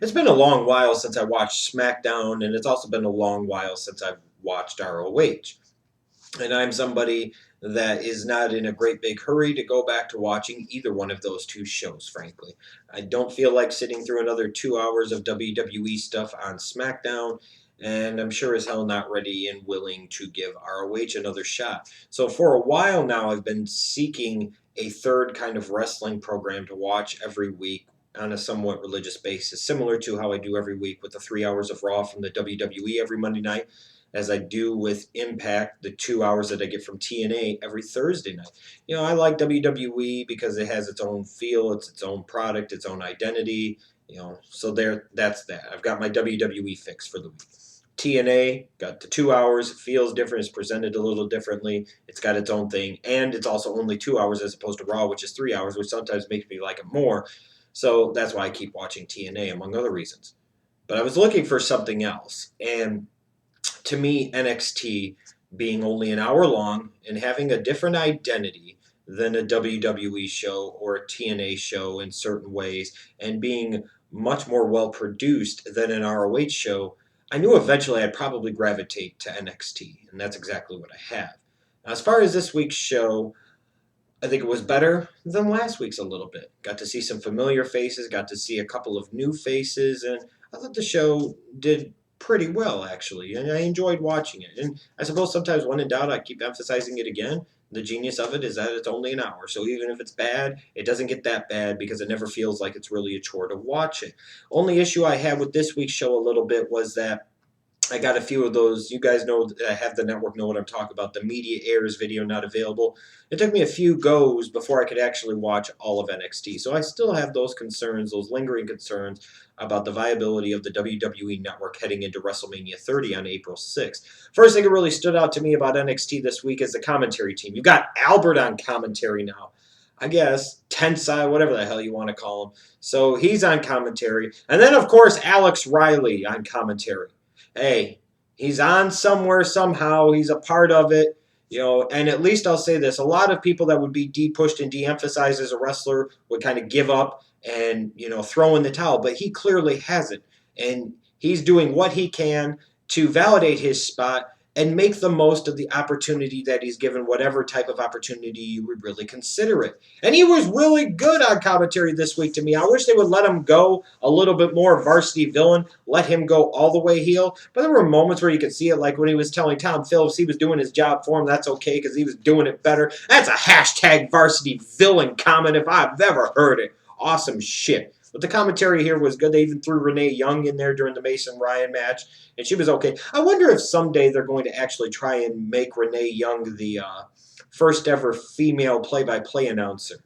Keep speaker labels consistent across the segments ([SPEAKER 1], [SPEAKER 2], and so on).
[SPEAKER 1] It's been a long while since I watched SmackDown, and it's also been a long while since I've watched ROH. And I'm somebody that is not in a great big hurry to go back to watching either one of those two shows, frankly. I don't feel like sitting through another 2 hours of WWE stuff on SmackDown, and I'm sure as hell not ready and willing to give ROH another shot. So for a while now, I've been seeking a third kind of wrestling program to watch every week on a somewhat religious basis, similar to how I do every week with the 3 hours of Raw from the WWE every Monday night, as I do with Impact, the 2 hours that I get from TNA every Thursday night. I like WWE because it has its own feel, it's its own product, its own identity. So that's that. I've got my WWE fix for the week. TNA got the 2 hours. It feels different. It's presented a little differently. It's got its own thing, and it's also only 2 hours as opposed to Raw, which is 3 hours, which sometimes makes me like it more. So that's why I keep watching TNA, among other reasons. But I was looking for something else, and to me, NXT being only an hour long and having a different identity than a WWE show or a TNA show in certain ways, and being much more well produced than an ROH show, I knew eventually I'd probably gravitate to NXT, and that's exactly what I have. Now, as far as this week's show, I think it was better than last week's a little bit. Got to see some familiar faces, got to see a couple of new faces, and I thought the show did pretty well, actually, and I enjoyed watching it. And I suppose sometimes when in doubt, I keep emphasizing it again. The genius of it is that it's only an hour, so even if it's bad, it doesn't get that bad because it never feels like it's really a chore to watch it. Only issue I had with this week's show a little bit was that I got a few of those. You guys know that I have the network, know what I'm talking about. The media errors video not available. It took me a few goes before I could actually watch all of NXT. So I still have those concerns, those lingering concerns about the viability of the WWE network heading into WrestleMania 30 on April 6th. First thing that really stood out to me about NXT this week is the commentary team. You've got Albert on commentary now. I guess, Tensai, whatever the hell you want to call him. So he's on commentary. And then, of course, Alex Riley on commentary. Hey, he's on somewhere somehow. He's a part of it. And at least I'll say this. A lot of people that would be de-pushed and de-emphasized as a wrestler would kind of give up and, throw in the towel. But he clearly hasn't. And he's doing what he can to validate his spot and make the most of the opportunity that he's given, whatever type of opportunity you would really consider it. And he was really good on commentary this week to me. I wish they would let him go a little bit more varsity villain, let him go all the way heel. But there were moments where you could see it, like when he was telling Tom Phillips he was doing his job for him. That's okay because he was doing it better. That's a hashtag varsity villain comment if I've ever heard it. Awesome shit. But the commentary here was good. They even threw Renee Young in there during the Mason Ryan match, and she was okay. I wonder if someday they're going to actually try and make Renee Young the first ever female play-by-play announcer.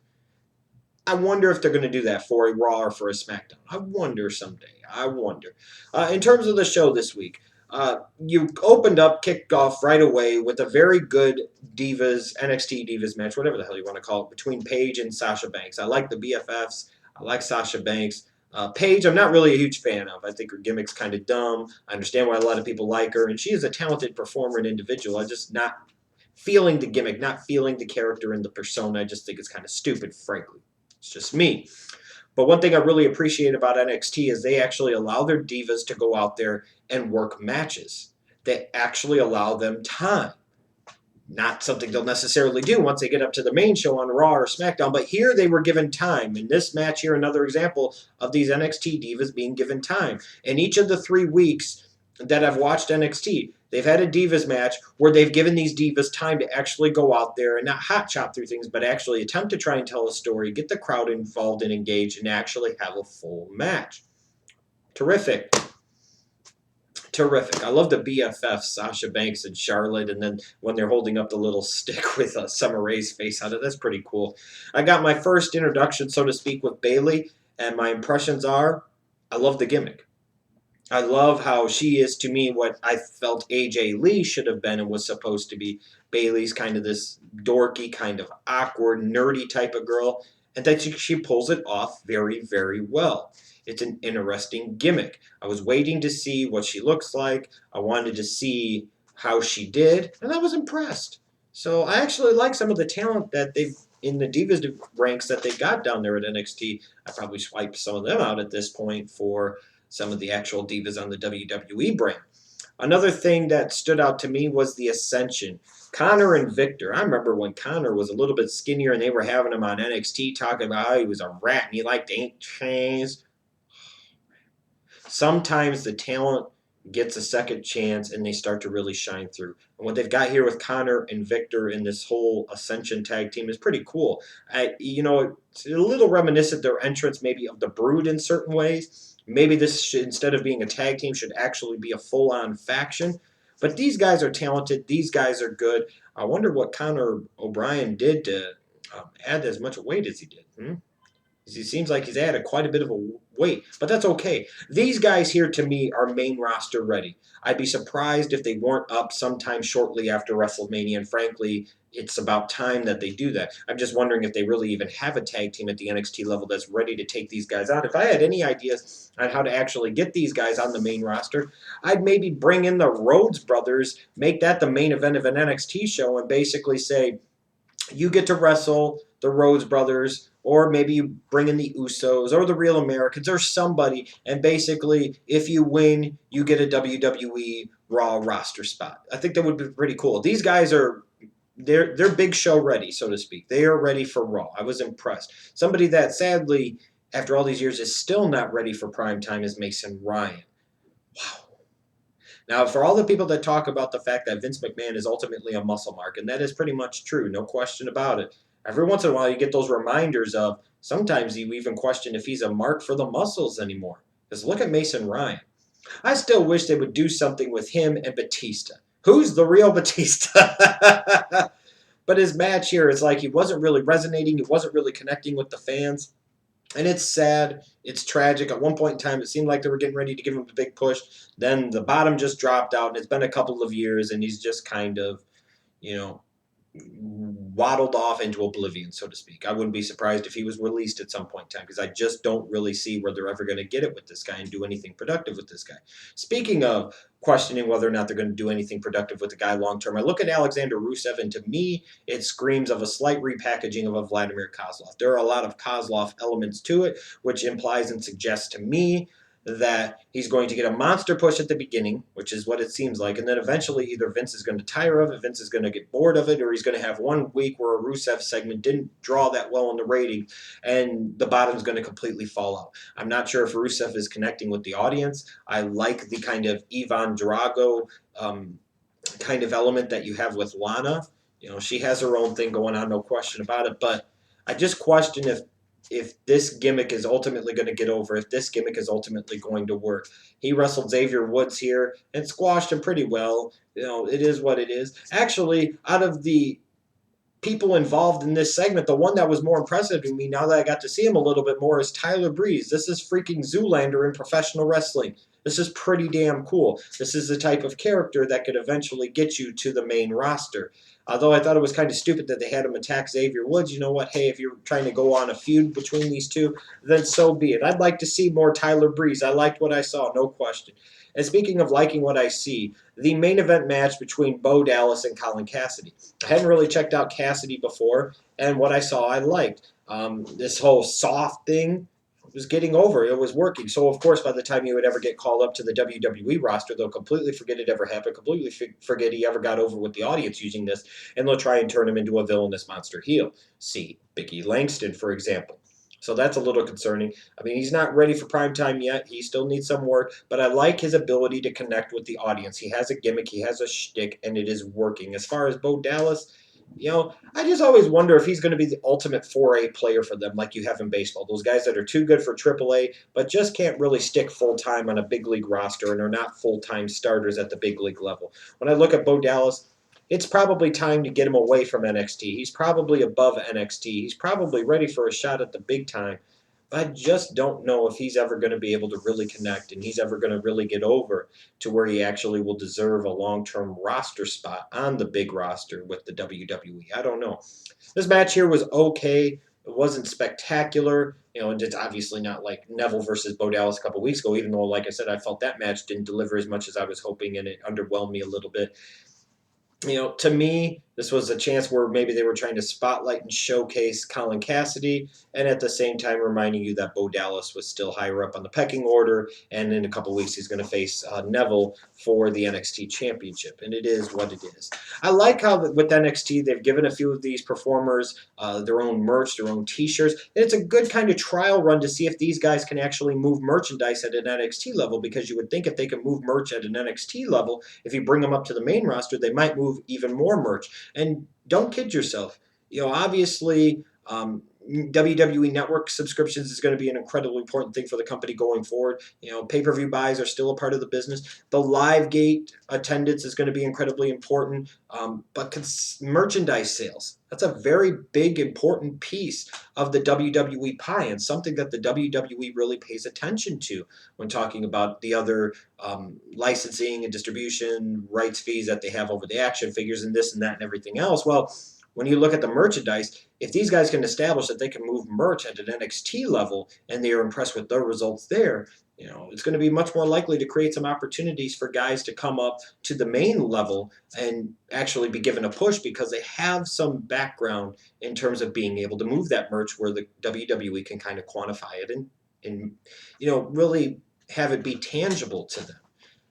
[SPEAKER 1] I wonder if they're going to do that for a Raw or for a SmackDown. I wonder someday. I wonder. In terms of the show this week, you opened up, kicked off right away with a very good NXT Divas match, whatever the hell you want to call it, between Paige and Sasha Banks. I like the BFFs. I like Sasha Banks. Paige, I'm not really a huge fan of. I think her gimmick's kind of dumb. I understand why a lot of people like her, and she is a talented performer and individual. I'm just not feeling the gimmick, not feeling the character and the persona. I just think it's kind of stupid, frankly. It's just me. But one thing I really appreciate about NXT is they actually allow their divas to go out there and work matches. They actually allow them time. Not something they'll necessarily do once they get up to the main show on Raw or SmackDown, but here they were given time. In this match here, another example of these NXT divas being given time. In each of the 3 weeks that I've watched NXT, they've had a divas match where they've given these divas time to actually go out there and not hot chop through things, but actually attempt to try and tell a story, get the crowd involved and engaged, and actually have a full match. Terrific. Terrific. I love the BFF, Sasha Banks and Charlotte, and then when they're holding up the little stick with Summer Rae's face on it, that's pretty cool. I got my first introduction, so to speak, with Bayley, and my impressions are, I love the gimmick. I love how she is, to me, what I felt AJ Lee should have been and was supposed to be. Bayley's kind of this dorky, kind of awkward, nerdy type of girl, and that she pulls it off very, very well. It's an interesting gimmick. I was waiting to see what she looks like. I wanted to see how she did, and I was impressed. So I actually like some of the talent that they've in the Divas ranks that they got down there at NXT. I probably swiped some of them out at this point for some of the actual divas on the WWE brand. Another thing that stood out to me was the Ascension. Connor and Victor. I remember when Connor was a little bit skinnier and they were having him on NXT talking about how he was a rat and he liked to eat chains. Sometimes the talent gets a second chance and they start to really shine through. And what they've got here with Connor and Victor in this whole Ascension tag team is pretty cool. It's a little reminiscent their entrance maybe of the Brood in certain ways. Maybe this should, instead of being a tag team, should actually be a full-on faction. But these guys are talented. These guys are good. I wonder what Connor O'Brien did to add as much weight as he did. He seems like he's added quite a bit of a weight, but that's okay. These guys here, to me, are main roster ready. I'd be surprised if they weren't up sometime shortly after WrestleMania, and frankly, it's about time that they do that. I'm just wondering if they really even have a tag team at the NXT level that's ready to take these guys on. If I had any ideas on how to actually get these guys on the main roster, I'd maybe bring in the Rhodes brothers, make that the main event of an NXT show, and basically say, you get to wrestle the Rhodes brothers, or maybe you bring in the Usos or the Real Americans or somebody, and basically, if you win, you get a WWE Raw roster spot. I think that would be pretty cool. These guys they're big show ready, so to speak. They are ready for Raw. I was impressed. Somebody that sadly, after all these years, is still not ready for prime time is Mason Ryan. Wow. Now, for all the people that talk about the fact that Vince McMahon is ultimately a muscle mark, and that is pretty much true, no question about it. Every once in a while, you get those reminders of sometimes you even question if he's a mark for the muscles anymore. Because look at Mason Ryan. I still wish they would do something with him and Batista. Who's the real Batista? But his match here is like he wasn't really resonating, he wasn't really connecting with the fans. And it's sad. It's tragic. At one point in time, it seemed like they were getting ready to give him a big push. Then the bottom just dropped out, and it's been a couple of years, and he's just kind of, you know, waddled off into oblivion, so to speak. I wouldn't be surprised if he was released at some point in time because I just don't really see where they're ever going to get it with this guy and do anything productive with this guy. Speaking of questioning whether or not they're going to do anything productive with the guy long term, I look at Alexander Rusev, and to me, it screams of a slight repackaging of a Vladimir Kozlov. There are a lot of Kozlov elements to it, which implies and suggests to me that he's going to get a monster push at the beginning, which is what it seems like, and then eventually either Vince is going to tire of it, Vince is going to get bored of it, or he's going to have 1 week where a Rusev segment didn't draw that well in the rating, and the bottom's going to completely fall out. I'm not sure if Rusev is connecting with the audience. I like the kind of Ivan Drago kind of element that you have with Lana. She has her own thing going on, no question about it, but I just question if this gimmick is ultimately going to get over, if this gimmick is ultimately going to work. He wrestled Xavier Woods here and squashed him pretty well. It is what it is. Actually, out of the people involved in this segment, the one that was more impressive to me now that I got to see him a little bit more is Tyler Breeze. This is freaking Zoolander in professional wrestling. This is pretty damn cool. This is the type of character that could eventually get you to the main roster. Although I thought it was kind of stupid that they had him attack Xavier Woods. You know what? Hey, if you're trying to go on a feud between these two, then so be it. I'd like to see more Tyler Breeze. I liked what I saw, no question. And speaking of liking what I see, the main event match between Bo Dallas and Colin Cassidy. I hadn't really checked out Cassidy before, and what I saw I liked. This whole SAWFT thing was getting over. It was working. So, of course, by the time he would ever get called up to the WWE roster, they'll completely forget it ever happened, completely forget he ever got over with the audience using this, and they'll try and turn him into a villainous monster heel. See Biggie Langston, for example. So that's a little concerning. I mean, he's not ready for prime time yet. He still needs some work, but I like his ability to connect with the audience. He has a gimmick, he has a shtick, and it is working. As far as Bo Dallas, I just always wonder if he's going to be the ultimate 4A player for them like you have in baseball. Those guys that are too good for AAA, but just can't really stick full-time on a big league roster and are not full-time starters at the big league level. When I look at Bo Dallas, it's probably time to get him away from NXT. He's probably above NXT. He's probably ready for a shot at the big time. But I just don't know if he's ever going to be able to really connect and he's ever going to really get over to where he actually will deserve a long-term roster spot on the big roster with the WWE. I don't know. This match here was okay. It wasn't spectacular. And it's obviously not like Neville versus Bo Dallas a couple weeks ago, even though, like I said, I felt that match didn't deliver as much as I was hoping and it underwhelmed me a little bit. To me, This was a chance where maybe they were trying to spotlight and showcase Colin Cassidy, and at the same time reminding you that Bo Dallas was still higher up on the pecking order, and in a couple of weeks he's going to face Neville for the NXT Championship, and it is what it is. I like how with NXT they've given a few of these performers their own merch, their own T-shirts, and it's a good kind of trial run to see if these guys can actually move merchandise at an NXT level, because you would think if they can move merch at an NXT level, if you bring them up to the main roster, they might move even more merch. And don't kid yourself. Obviously, WWE Network subscriptions is going to be an incredibly important thing for the company going forward. Pay-per-view buys are still a part of the business. The live gate attendance is going to be incredibly important. But merchandise sales, that's a very big, important piece of the WWE pie, and something that the WWE really pays attention to when talking about the other licensing and distribution rights fees that they have over the action figures and this and that and everything else. Well, when you look at the merchandise, if these guys can establish that they can move merch at an NXT level and they are impressed with their results there, it's going to be much more likely to create some opportunities for guys to come up to the main level and actually be given a push, because they have some background in terms of being able to move that merch where the WWE can kind of quantify it and really have it be tangible to them.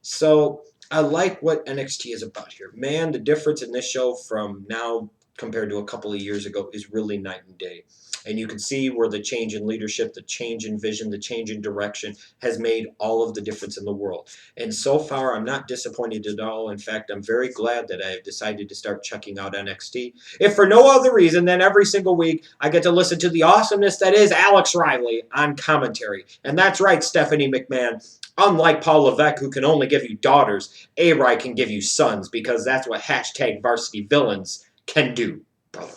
[SPEAKER 1] So I like what NXT is about here. Man, the difference in this show from now compared to a couple of years ago is really night and day. And you can see where the change in leadership, the change in vision, the change in direction has made all of the difference in the world. And so far, I'm not disappointed at all. In fact, I'm very glad that I have decided to start checking out NXT. If for no other reason than every single week, I get to listen to the awesomeness that is Alex Riley on commentary. And that's right, Stephanie McMahon. Unlike Paul Levesque, who can only give you daughters, A-Rye can give you sons, because that's what #VarsityVillains can do, brother.